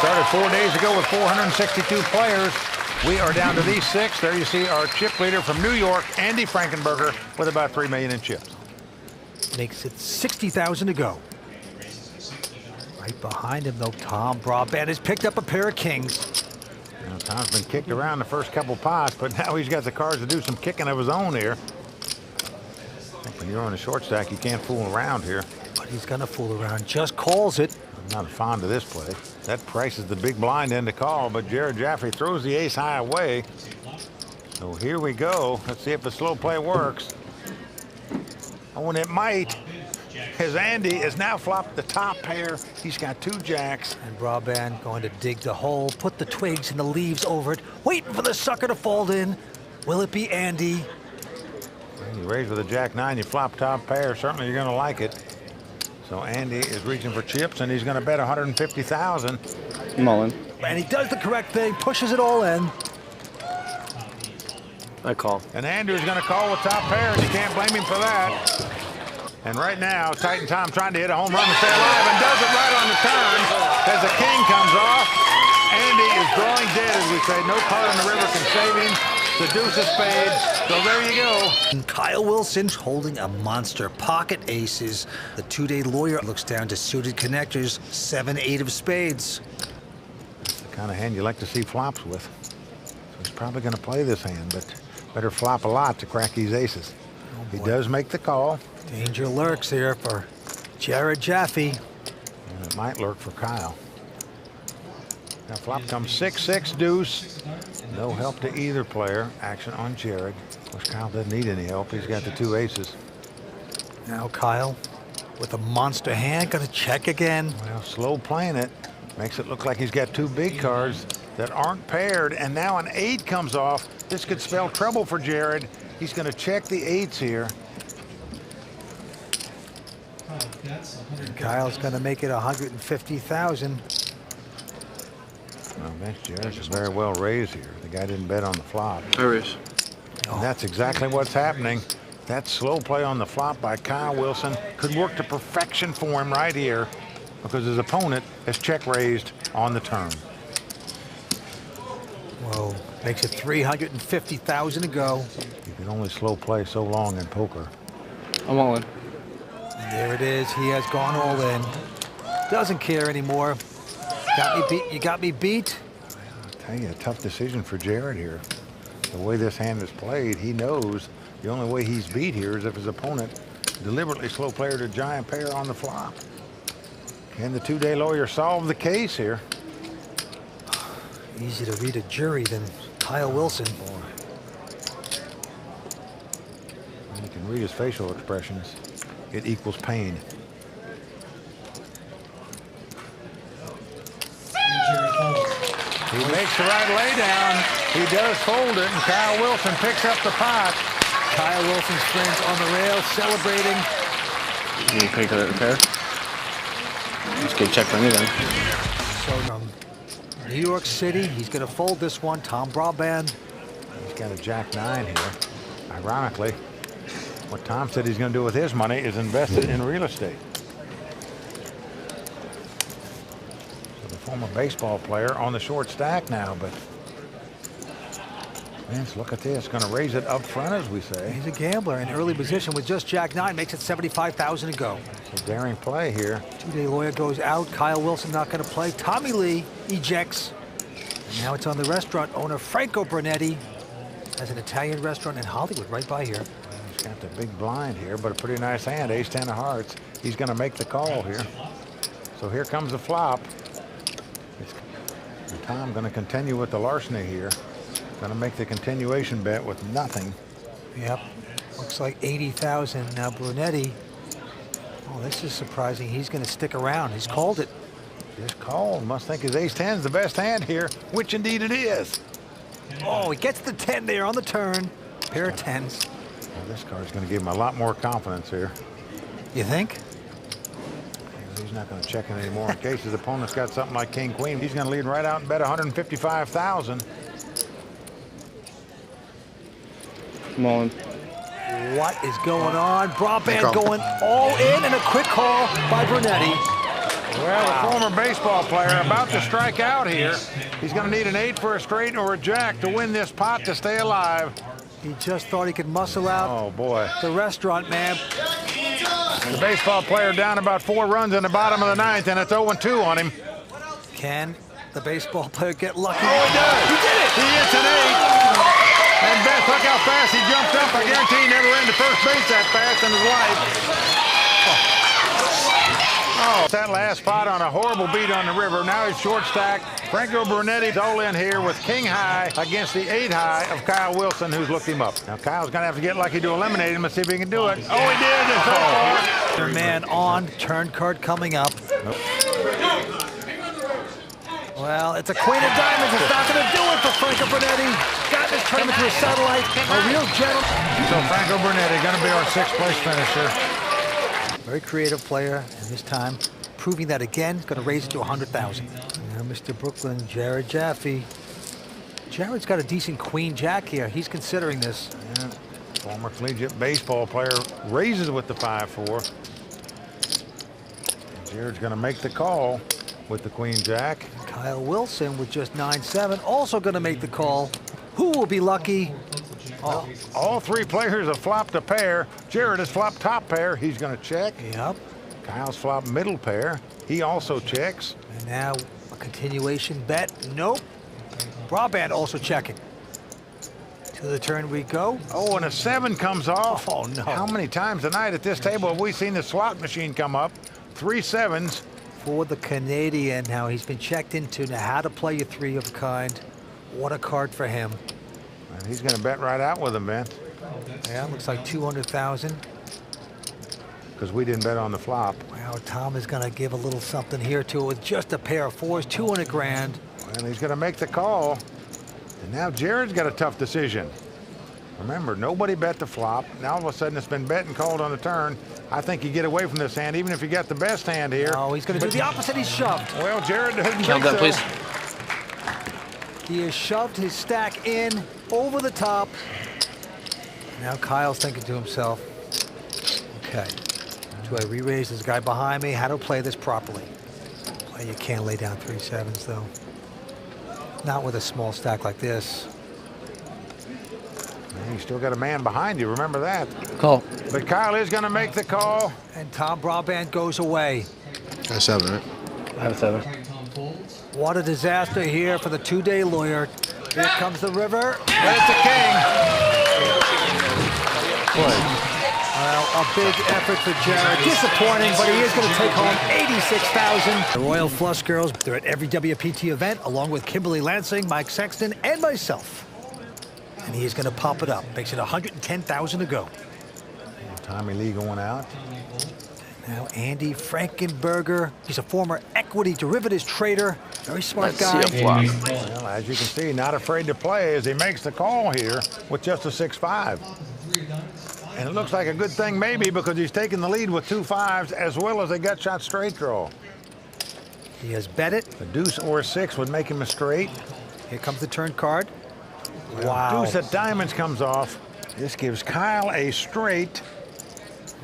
Started 4 days ago with 462 players. We are down to these 6. There you see our chip leader from New York, Andy Frankenberger, with about 3 million in chips. Makes it 60,000 to go. Right behind him, though, Tom Broadbent has picked up a pair of kings. You know, Tom's been kicked around the first couple pots, but now he's got the cards to do some kicking of his own here. I think when you're on a short stack, you can't fool around here. But he's going to fool around. Just calls it. I'm not fond of this play. That price is the big blind end to call, but Jared Jaffe throws the ace high away. So here we go. Let's see if the slow play works. Oh, and it might, as Andy has now flopped the top pair. He's got 2 jacks. And Broadbent going to dig the hole, put the twigs and the leaves over it, waiting for the sucker to fold in. Will it be Andy? When you raise with a jack-9, you flop top pair. Certainly you're going to like it. So Andy is reaching for chips, and he's going to bet 150,000. Mullen. And he does the correct thing, pushes it all in. I call. And Andrew's going to call with top pair, and you can't blame him for that. And right now, Titan Tom trying to hit a home run to stay alive, and does it right on the turn as the king comes off. Andy is drawing dead, as we say. No card in the river can save him. The deuce of spades. So there you go. And Kyle Wilson holding a monster pocket aces. The 2-day lawyer looks down to suited connectors, 7-8 of spades. That's the kind of hand you like to see flops with. So he's probably going to play this hand, but better flop a lot to crack these aces. He does make the call. Danger lurks here for Jared Jaffe. And it might lurk for Kyle. Now flop comes 6-6 deuce. No help to either player. Action on Jared. Of course, Kyle doesn't need any help. He's got the 2 aces. Now Kyle with a monster hand, gonna check again. Well, slow playing it. Makes it look like he's got 2 big cards that aren't paired, and now an 8 comes off. This could spell trouble for Jared. He's gonna check the 8s here. And Kyle's gonna make it 150,000. Well, Jared's very well raised here. The guy didn't bet on the flop. There is. And that's exactly what's happening. That slow play on the flop by Kyle Wilson could work to perfection for him right here, because his opponent has check raised on the turn. Whoa, makes it 350,000 to go. You can only slow play so long in poker. I'm all in. And there it is. He has gone all in. Doesn't care anymore. Got me beat. You got me beat. I'll tell you, a tough decision for Jared here. The way this hand is played, he knows the only way he's beat here is if his opponent deliberately slow played a giant pair on the flop. Can the 2-day lawyer solve the case here? Easy to read a jury than Kyle Wilson. And you can read his facial expressions. It equals pain. He makes the right lay down. He does fold it, and Kyle Wilson picks up the pot. Kyle Wilson's friends on the rail celebrating. You pick a pair? Just get check for me then. So from New York City, he's going to fold this one. Tom Broadbent. He's got a jack-9 here. Ironically, what Tom said he's going to do with his money is invest it in real estate. So the former baseball player on the short stack now, but Vince, look at this. Going to raise it up front, as we say. He's a gambler in early position with just jack-9. Makes it 75,000 to go. It's a daring play here. 2-day lawyer goes out. Kyle Wilson not going to play. Tommy Lee ejects. And now it's on the restaurant owner, Franco Brunetti. Has an Italian restaurant in Hollywood right by here. He's got the big blind here, but a pretty nice hand. Ace-10 of hearts. He's going to make the call here. So here comes the flop. And Tom going to continue with the larceny here. Going to make the continuation bet with nothing. Yep. Looks like 80,000. Now Brunetti. Oh, this is surprising. He's going to stick around. He's called it. Just called. Must think his ace-10 is the best hand here, which indeed it is. Oh, he gets the 10 there on the turn. Pair of 10s. Well, this card's going to give him a lot more confidence here. You think? He's not going to check it anymore in case his opponent's got something like king queen. He's going to lead right out and bet 155,000. Mullen. What is going on? Broadbent going all in, and a quick call by Brunetti. Well, the former baseball player about to strike out here. He's going to need an 8 for a straight or a jack to win this pot to stay alive. He just thought he could muscle out. Oh, boy. The restaurant, man. The baseball player down about 4 runs in the bottom of the 9th, and it's 0-2 on him. Can the baseball player get lucky? Oh, he does. He did it. He hits an 8. And Beth, look how fast he jumped up. I guarantee he never ran to first base that fast in his life. Oh, that last spot on a horrible beat on the river. Now he's short stack. Franco Brunetti's all in here with king high against the 8 high of Kyle Wilson, who's looked him up. Now Kyle's going to have to get lucky to eliminate him and see if he can do it. Oh, he did. It's so far. Their man on, turn card coming up. Nope. Well, it's a queen of diamonds. It's not going to do it for Franco Brunetti. Got this tournament to a satellite. A real gentleman. So Franco Brunetti going to be our 6th place finisher. Very creative player, and this time proving that again. Going to raise it to 100,000. Now, Mr. Brooklyn, Jared Jaffe. Jared's got a decent queen jack here. He's considering this. Yeah. Former collegiate baseball player raises with the 5-4. Jared's going to make the call with the queen jack. Kyle Wilson with just 9-7, also going to make the call. Who will be lucky? Oh. All 3 players have flopped a pair. Jared has flopped top pair. He's going to check. Yep. Kyle's flopped middle pair. He also checks. And now a continuation bet. Nope. Brabant also checking. To the turn we go. Oh, and a 7 comes off. Oh, no. How many times tonight at this table have we seen the slot machine come up? 3 7s. For the Canadian, now he's been checked into now how to play a 3 of a kind. What a card for him. And he's going to bet right out with him, man. Yeah, looks like 200,000. Because we didn't bet on the flop. Wow, Tom is going to give a little something here to it with just a pair of 4s, 200 grand. And he's going to make the call. And now Jared's got a tough decision. Remember, nobody bet the flop. Now all of a sudden it's been bet and called on the turn. I think you get away from this hand, even if you got the best hand here. Oh, he's going to do the opposite. He's shoved. Well, Jared doesn't Count think that, so. please. He has shoved his stack in over the top. Now Kyle's thinking to himself, okay, do I re-raise this guy behind me? How to play this properly? Well, you can't lay down 3 7s though. Not with a small stack like this. You still got a man behind you, remember that. Call. But Kyle is going to make the call. And Tom Brabant goes away. Got a 7, right? I have a 7. What a disaster here for the 2-day lawyer. Here comes the river. That's the king. Well, a big effort for Jared. Disappointing, but he is going to take home 86,000. The Royal Flush Girls, they're at every WPT event, along with Kimberly Lansing, Mike Sexton, and myself. And he is going to pop it up. Makes it 110,000 to go. Tommy Lee going out. Now Andy Frankenberger. He's a former equity derivatives trader. Very smart guy. Let's see a flop. Well, as you can see, not afraid to play as he makes the call here with just a 6-5. And it looks like a good thing maybe because he's taking the lead with 2 5s as well as a gut shot straight draw. He has bet it. A deuce or a 6 would make him a straight. Here comes the turn card. Well, Wow. Deuce at diamonds comes off. This gives Kyle a straight.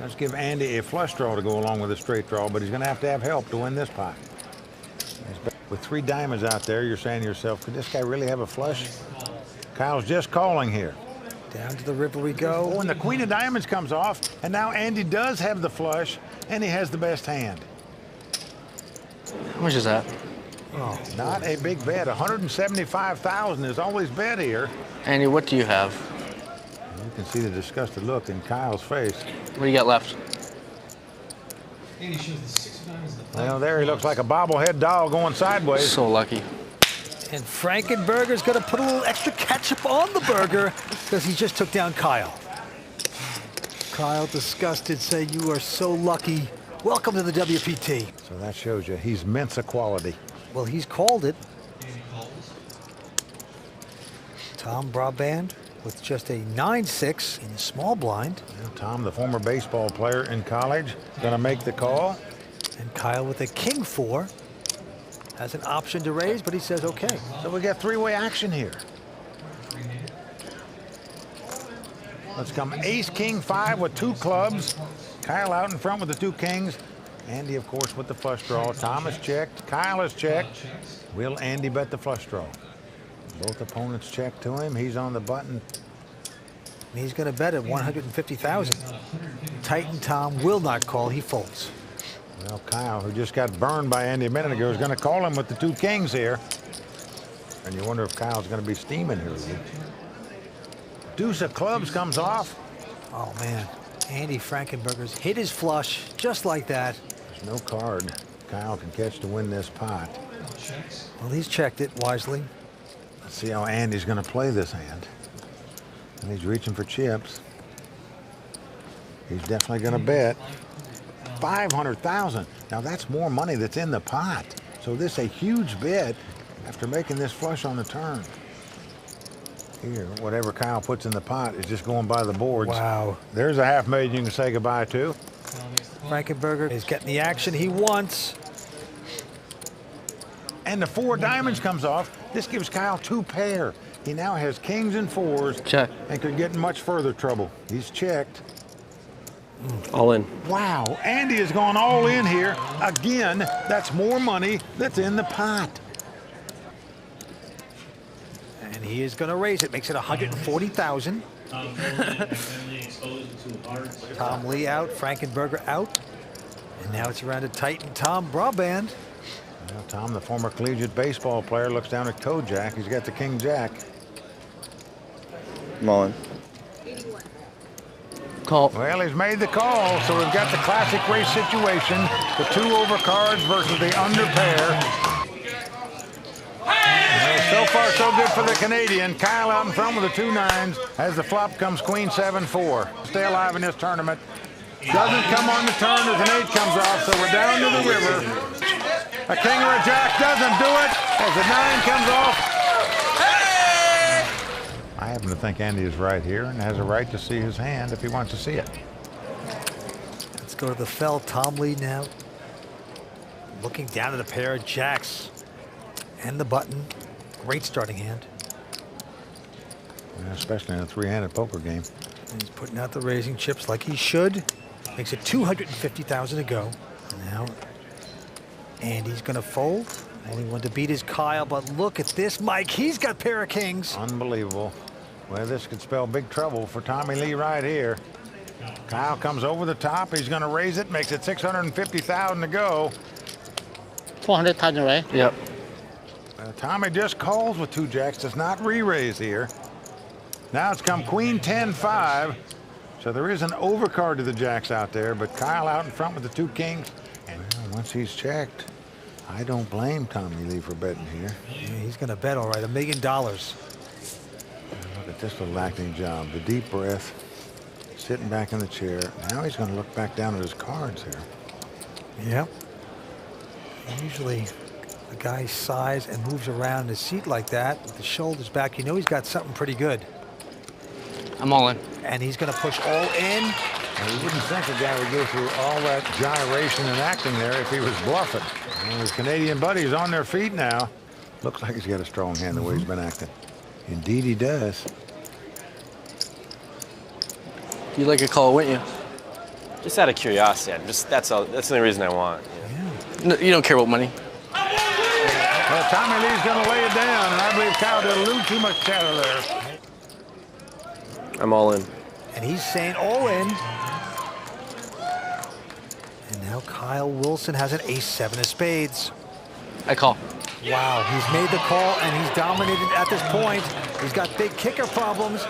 Let's give Andy a flush draw to go along with a straight draw, but he's going to have help to win this pot. With 3 diamonds out there, you're saying to yourself, could this guy really have a flush? Kyle's just calling here. Down to the river we go. Oh, and the queen of diamonds comes off, and now Andy does have the flush, and he has the best hand. How much is that? Oh, Not a big bet. 175,000 is always bet here. Andy, what do you have? You can see the disgusted look in Kyle's face. What do you got left? Well, there he looks like a bobblehead doll going sideways. So lucky. and Frankenberger's going to put a little extra ketchup on the burger because he just took down Kyle. Kyle, disgusted, saying, "You are so lucky. Welcome to the WPT." So that shows you he's Mensa quality. Well, he's called it. Tom Brabant with just a 9-6 in the small blind. Well, Tom, the former baseball player in college, going to make the call. And Kyle with a king 4. Has an option to raise, but he says okay. So we got three-way action here. Let's come ace, king, 5 with 2 clubs. Kyle out in front with the 2 kings. Andy, of course, with the flush draw. Tom is checked. Kyle is checked. Will Andy bet the flush draw? Both opponents check to him. He's on the button. And he's going to bet at 150,000. Titan Tom will not call. He folds. Well, Kyle, who just got burned by Andy a minute ago, is going to call him with the 2 kings here. And you wonder if Kyle's going to be steaming here. Deuce of clubs comes off. Oh, man. Andy Frankenberger's hit his flush just like that. There's no card Kyle can catch to win this pot. Well, he's checked it wisely. Let's see how Andy's going to play this hand. And he's reaching for chips. He's definitely going to bet 500,000. Now that's more money that's in the pot. So this is a huge bet after making this flush on the turn. Here, whatever Kyle puts in the pot is just going by the boards. Wow. There's a $500,000 you can say goodbye to. Frankenberger is getting the action he wants. And the 4 diamonds comes off. This gives Kyle 2 pair. He now has kings and 4s. Check. And could get in much further trouble. He's checked. All in. Wow, Andy has gone all in here. Again, that's more money that's in the pot. And he is going to raise it. Makes it 140,000. Tom Lee out, Frankenberger out. And now it's around to Titan Tom Braband. Well, Tom, the former collegiate baseball player, looks down at Kojak. He's got the king jack. I'm all in. Call. Well, he's made the call, so we've got the classic race situation. The 2 overcards versus the under pair. So far, so good for the Canadian. Kyle out in front with the 2 9s. As the flop comes queen 7-4. Stay alive in this tournament. Doesn't come on the turn as an 8 comes off, so we're down to the river. A king or a jack doesn't do it as the 9 comes off. I happen to think Andy is right here and has a right to see his hand if he wants to see it. Let's go to the fell. Tom Lee now looking down at a pair of jacks and the button. Great starting hand. Yeah, especially in a 3-handed poker game. And he's putting out the raising chips like he should. Makes it 250,000 to go. Now Andy's going to fold. Only one to beat is Kyle, but look at this, Mike. He's got a pair of kings. Unbelievable. Well, this could spell big trouble for Tommy Lee right here. Kyle comes over the top. He's going to raise it. Makes it 650,000 to go. 400,000, right? Yep. Tommy just calls with 2 jacks. Does not re-raise here. Now it's come queen 10-5. So there is an overcard to the jacks out there, but Kyle out in front with the 2 kings. And once he's checked, I don't blame Tommy Lee for betting here. Yeah, he's going to bet all right, $1 million. Look at this little acting job. The deep breath, sitting back in the chair. Now he's going to look back down at his cards here. Yep. Usually the guy sighs and moves around in his seat like that with the shoulders back. You know he's got something pretty good. I'm all in. And he's going to push all in. Now, you wouldn't think a guy would go through all that gyration and acting there if he was bluffing. And his Canadian buddy's on their feet now. Looks like he's got a strong hand the way he's been acting. Indeed he does. You like a call, wouldn't you? Just out of curiosity. That's the only reason I want. Yeah. No, you don't care about money. Well, Tommy Lee's going to lay it down, and I believe Kyle did a little too much chatter there. I'm all in. And he's saying all in. And now Kyle Wilson has an ace-7 of spades. I call. Wow, he's made the call and he's dominated at this point. He's got big kicker problems.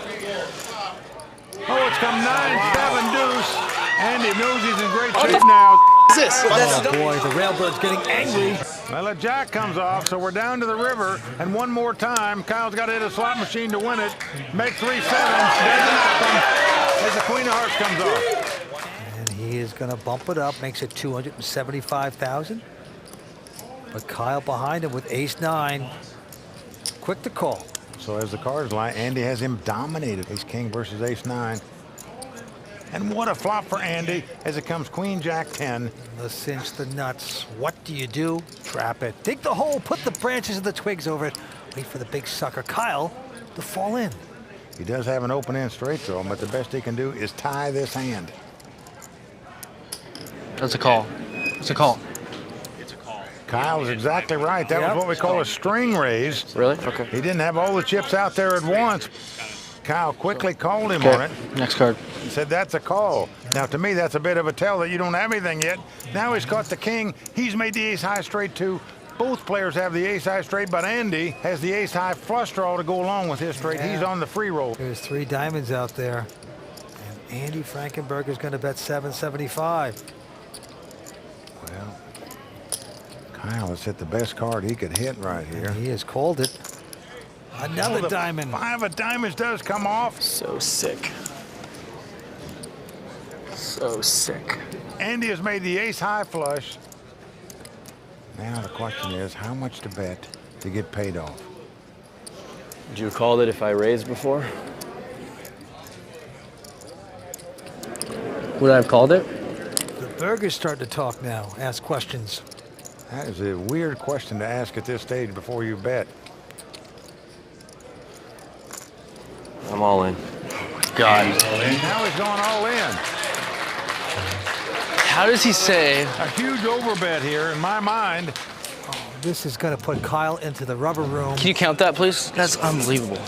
Oh, it's come 9-7 deuce. Andy knows he's in great shape now. Oh boy, the Railbird's getting angry. Well, a jack comes off, so we're down to the river. And one more time, Kyle's got to hit a slot machine to win it. Make 3 7s. Doesn't happen as the queen of hearts comes off. And he is going to bump it up, makes it 275,000. But Kyle behind him with ace-9. Quick to call. So as the cards lie, Andy has him dominated. Ace-king versus ace-9. And what a flop for Andy as it comes queen jack 10. The cinch the nuts. What do you do? Trap it. Dig the hole. Put the branches and the twigs over it. Wait for the big sucker, Kyle, to fall in. He does have an open end straight throw, but the best he can do is tie this hand. That's a call. It's a call. Kyle's exactly right. That was what we call a string raise. Really? Okay. He didn't have all the chips out there at once. Kyle quickly called him on it. Next card. He said, that's a call. Now, to me, that's a bit of a tell that you don't have anything yet. Now he's caught the king. He's made the ace-high straight, too. Both players have the ace-high straight, but Andy has the ace-high flush draw to go along with his straight. He's on the free roll. There's 3 diamonds out there. And Andy Frankenberger's going to bet 775. Well, Kyle has hit the best card he could hit right here. And he has called it. Another diamond. 5 of diamonds does come off. So sick. So sick. Andy has made the ace-high flush. Now the question is, how much to bet to get paid off? Would you have called it if I raised before? Would I have called it? The Burger's starting to talk now, ask questions. That is a weird question to ask at this stage before you bet. I'm all in. God. And now he's going all in. How does he say? A huge overbet here in my mind. This is going to put Kyle into the rubber room. Can you count that, please? That's unbelievable.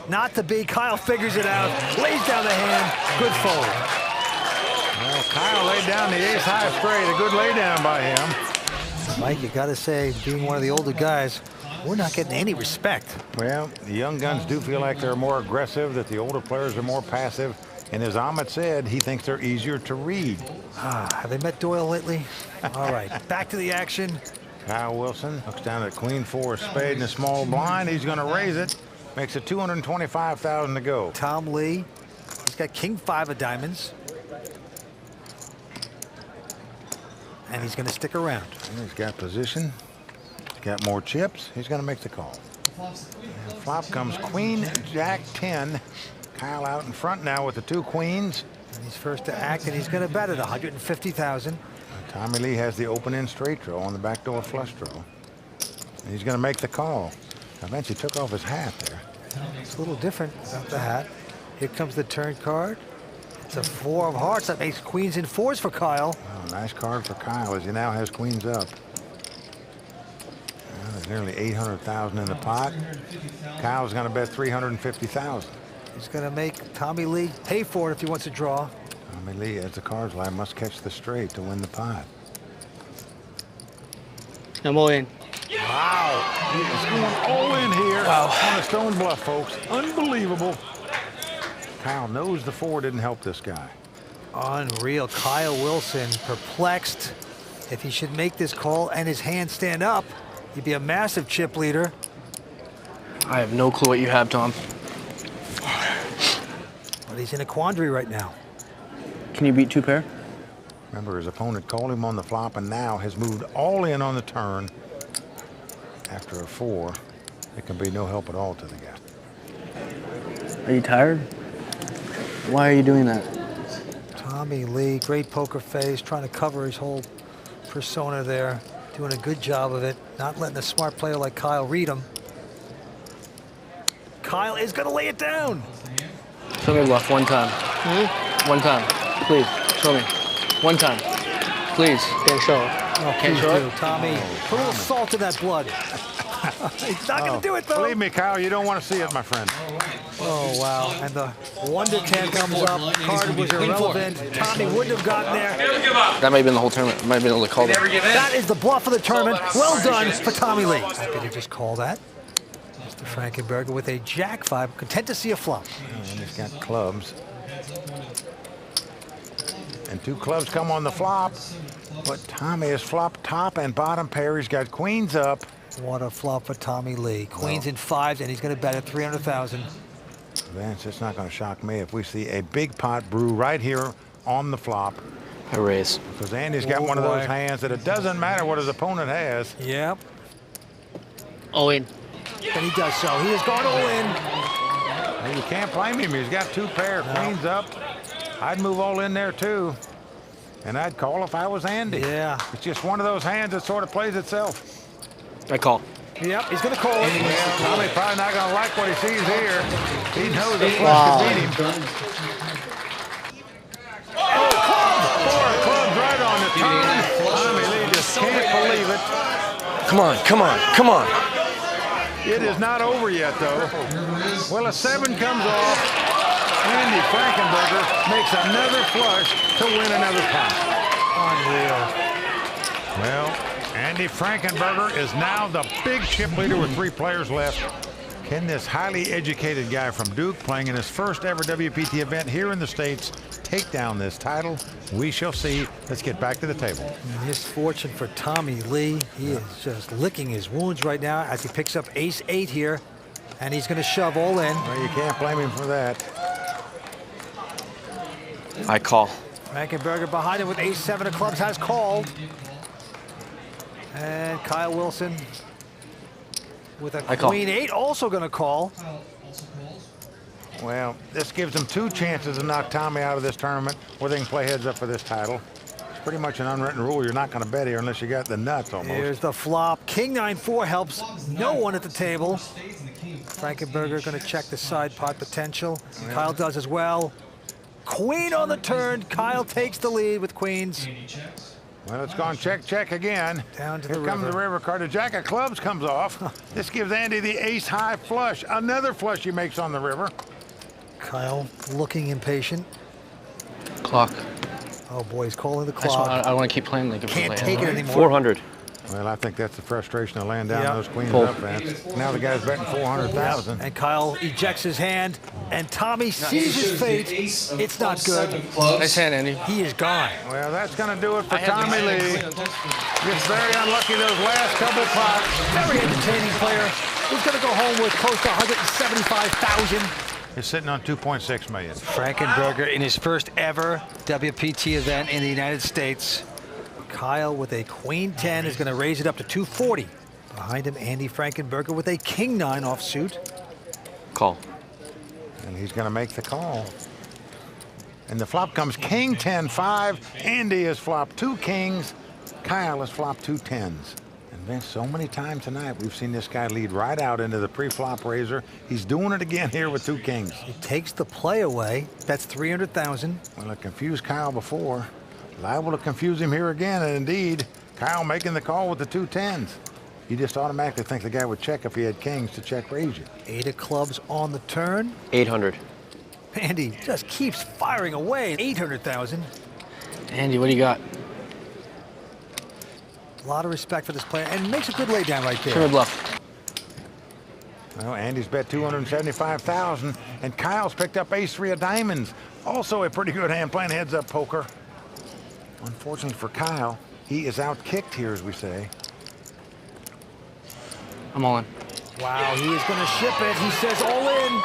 Not to be. Kyle figures it out, lays down the hand. Good fold. Well, Kyle laid down the ace-high straight. A good laydown by him. Mike, you got to say, being one of the older guys, we're not getting any respect. Well, the young guns do feel like they're more aggressive, that the older players are more passive. And as Ahmet said, he thinks they're easier to read. Have they met Doyle lately? All right, back to the action. Kyle Wilson looks down at queen 4 spade in a small blind. He's going to raise it. Makes it 225,000 to go. Tom Lee, he's got king 5 of diamonds. And he's going to stick around. And he's got position. He's got more chips. He's going to make the call. And flop comes queen, jack 10. Kyle out in front now with the 2 queens. And he's first to act, and he's going to bet at 150,000. Tommy Lee has the open-end straight draw on the backdoor flush draw. And he's going to make the call. Eventually took off his hat there. It's a little different without the hat. Here comes the turn card. It's a 4 of hearts. That makes queens and 4s for Kyle. Oh, nice card for Kyle as he now has queens up. Well, there's nearly 800,000 in the pot. Kyle's going to bet 350,000. He's going to make Tommy Lee pay for it if he wants to draw. Tommy Lee, as the cards lie, must catch the straight to win the pot. I'm all in. Wow, he is going all in here on a stone bluff, folks. Unbelievable. Kyle knows the 4 didn't help this guy. Unreal. Kyle Wilson perplexed. If he should make this call and his hand stand up, he'd be a massive chip leader. I have no clue what you have, Tom. But he's in a quandary right now. Can you beat 2 pair? Remember, his opponent called him on the flop and now has moved all in on the turn. After a 4, it can be no help at all to the guy. Are you tired? Why are you doing that? Tommy Lee, great poker face, trying to cover his whole persona there. Doing a good job of it. Not letting a smart player like Kyle read him. Kyle is going to lay it down. Show me bluff one time. One time, please. Show me. One time, please. Can't show. Oh, please do, Tommy. Put a little salt in that blood. He's not going to do it, though. Believe me, Kyle, you don't want to see it, my friend. Oh, wow. And the 1 to 10 comes up. Card was irrelevant. Tommy wouldn't have gotten there. That might have been the whole tournament. Might have been able to call that. That is the bluff of the tournament. Well done for Tommy Lee. Did he just call that? Mr. Frankenberger with a jack 5. Content to see a flop. And he's got clubs. And 2 clubs come on the flop. But Tommy has flopped top and bottom pair. He's got queens up. What a flop for Tommy Lee. Queens and 5s, and he's going to bet at 300,000. Vance, it's not going to shock me if we see a big pot brew right here on the flop. I raise. Because Andy's got one of those hands that it doesn't matter what his opponent has. Yep. All in. And he does so. He has gone all in. And you can't blame him. He's got 2 pair, queens up. I'd move all in there too. And I'd call if I was Andy. Yeah. It's just one of those hands that sort of plays itself. I call. Yep, he's going to call it. Yeah, Tommy's probably not going to like what he sees here. He knows the flush could beat him. Oh, club! 4 clubs right on the turn. Come on, come on, come on. It is not over yet, though. Well, a 7 comes off. Andy Frankenberger makes another flush to win another pot. Unreal. Well, Andy Frankenberger is now the big chip leader with 3 players left. Can this highly educated guy from Duke, playing in his first ever WPT event here in the States, take down this title? We shall see. Let's get back to the table. Misfortune for Tommy Lee. He is just licking his wounds right now as he picks up ace-8 here, and he's going to shove all in. Well, you can't blame him for that. I call. Frankenberger behind him with ace-7 of clubs has called. And Kyle Wilson with a queen-8 also going to call. Well, this gives them 2 chances to knock Tommy out of this tournament where they can play heads up for this title. It's pretty much an unwritten rule. You're not going to bet here unless you got the nuts almost. Here's the flop. King 9-4 helps no one at the table. Frankenberger going to check the side pot potential. Kyle does as well. Queen on the turn. Kyle takes the lead with queens. Well, it's gone check, check again. Down to Here the comes river. the river card. The jack of clubs comes off. This gives Andy the ace-high flush. Another flush he makes on the river. Kyle looking impatient. Clock. Oh boy, he's calling the I, just clock. I want to keep playing. Like Can't take it anymore. 400. Well, I think that's the frustration of laying down Yep. those queens Fold. up, Vance. Now the guy's betting 400,000. And Kyle ejects his hand, and Tommy sees his fate. It's not good. Nice hand, Andy. He is gone. Well, that's going to do it for Tommy Lee. Gets very unlucky those last couple pots. Very entertaining player. He's going to go home with close to 175,000. He's sitting on 2.6 million. Frankenberger in his first ever WPT event in the United States. Kyle with a queen 10 is going to raise it up to 240. Behind him, Andy Frankenberger with a king 9 offsuit. Call. And he's going to make the call. And the flop comes king 10-5. Andy has flopped 2 kings. Kyle has flopped 2 10s. And Vince, so many times tonight we've seen this guy lead right out into the pre-flop raiser. He's doing it again here with 2 kings. He takes the play away. That's 300,000. Well, it confused Kyle before. Liable to confuse him here again, and indeed, Kyle making the call with the 2 10s. You just automatically think the guy would check if he had kings to check raise you. 8 of clubs on the turn. 800. Andy just keeps firing away. 800,000. Andy, what do you got? A lot of respect for this player, and makes a good lay down right Turn the there. bluff. Well, Andy's bet 275,000, and Kyle's picked up ace-3 of diamonds. Also a pretty good hand playing heads-up poker. Unfortunately for Kyle, he is out-kicked here, as we say. I'm all in. Wow, he is going to ship it. He says all in.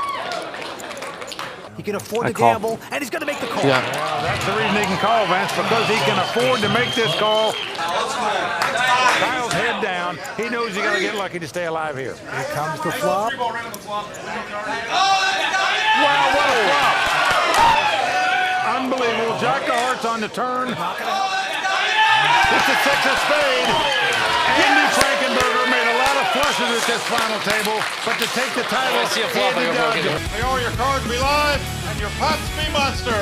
He can afford I to call. gamble, and he's going to make the call. Yeah. Well, that's the reason he can call, Vance, because he can afford to make this call. Kyle's head down. He knows you got to get lucky to stay alive here. Here comes the flop. Wow, what a flop. Unbelievable. Jack of hearts on the turn. It's a 6 of spade. Andy Frankenberger made a lot of flushes at this final table, but to take the title, I see a flop, Andy I go broke dodged it. it. May all your cards be live and your pots be monster.